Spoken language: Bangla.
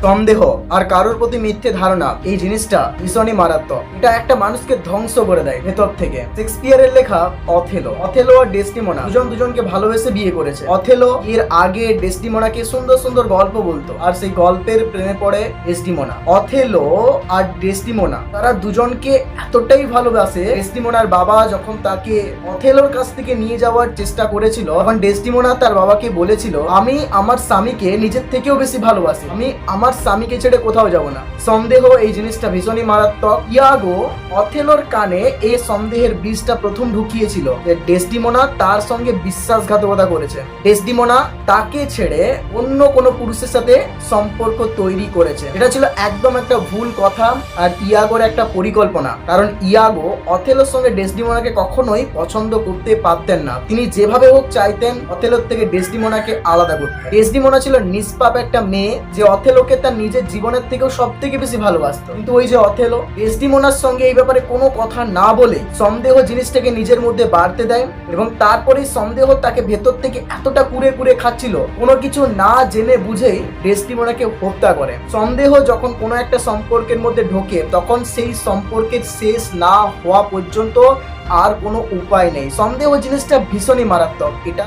সন্দেহ আর কারোর প্রতি মিথ্যে ধারণা এই জিনিসটা ভীষণই মারাত্মক। এটা একটা মানুষকে ধ্বংস করে দেয় ভেতর থেকে। শেক্সপিয়ারের লেখা অথেলো আর ডেসটিমোনা দুজনকে ভালোবেসে বিয়ে করেছে। অথেলো এর আগে ডেসটিমোনাকে সুন্দর সুন্দর গল্প বলতো আর সেই গল্পের প্রেমে পড়ে ডেসটিমোনা। অথেলো আর ডেসটিমোনা তারা দুজনকে এতটাই ভালোবাসে, ডেসটিমোনার বাবা যখন তাকে অথেলোর কাছ থেকে নিয়ে যাওয়ার চেষ্টা করেছিল তখন ডেসটিমোনা তার বাবাকে বলেছিল, আমি আমার স্বামীকে নিজের থেকেও বেশি ভালোবাসি, আমি আমার স্বামীকে ছেড়ে কোথাও যাব না। সন্দেহ এই জিনিসটা ভীষণই মারাত্মক। ইয়াগো অথেলোর কানে এই সন্দেহের বীজটা প্রথম ঢুকিয়েছিল যে ডেসটিমোনা তার সঙ্গে বিশ্বাসঘাতকতা করেছে, ডেসটিমোনা তাকে ছেড়ে অন্য কোনো পুরুষের সাথে সম্পর্ক তৈরি করেছে। এটা ছিল একদম একটা ভুল কথা আর ইয়াগোর একটা পরিকল্পনা, কারণ ইয়াগো অথেলোর সঙ্গে ডেসটিমোনাকে কখনোই পছন্দ করতে পারতেন না। তিনি যেভাবে হোক চাইতেন অথেলোর থেকে ডেসটিমোনাকে আলাদা করতে। ডেসটিমোনা ছিল নিষ্পাপ একটা মেয়ে যে অথেলোকে তার নিজের জীবনের থেকেও সব থেকে বেশি ভালোবাসতো, কিন্তু ওই যে অথেলো ডেসটিমোনার সঙ্গে এই ব্যাপারে কোনো কথা না বলে সন্দেহ জিনিসটাকে নিজের মধ্যে বাড়তে দেয় এবং তারপরেই সন্দেহ তাকে ভেতর থেকে এতটা কুড়ে কুড়ে খাচ্ছিল, কোনো কিছু না জেনে বুঝেই ডেসটিমোনাকে হত্যা করে। সন্দেহ যখন কোনো একটা সম্পর্কের মধ্যে ঢোকে তখন সেই সম্পর্কের শেষ না হওয়া পর্যন্ত আর কোনো উপায় নেই। সন্দেহ জিনিসটা ভীষণই মারাত্মক। এটা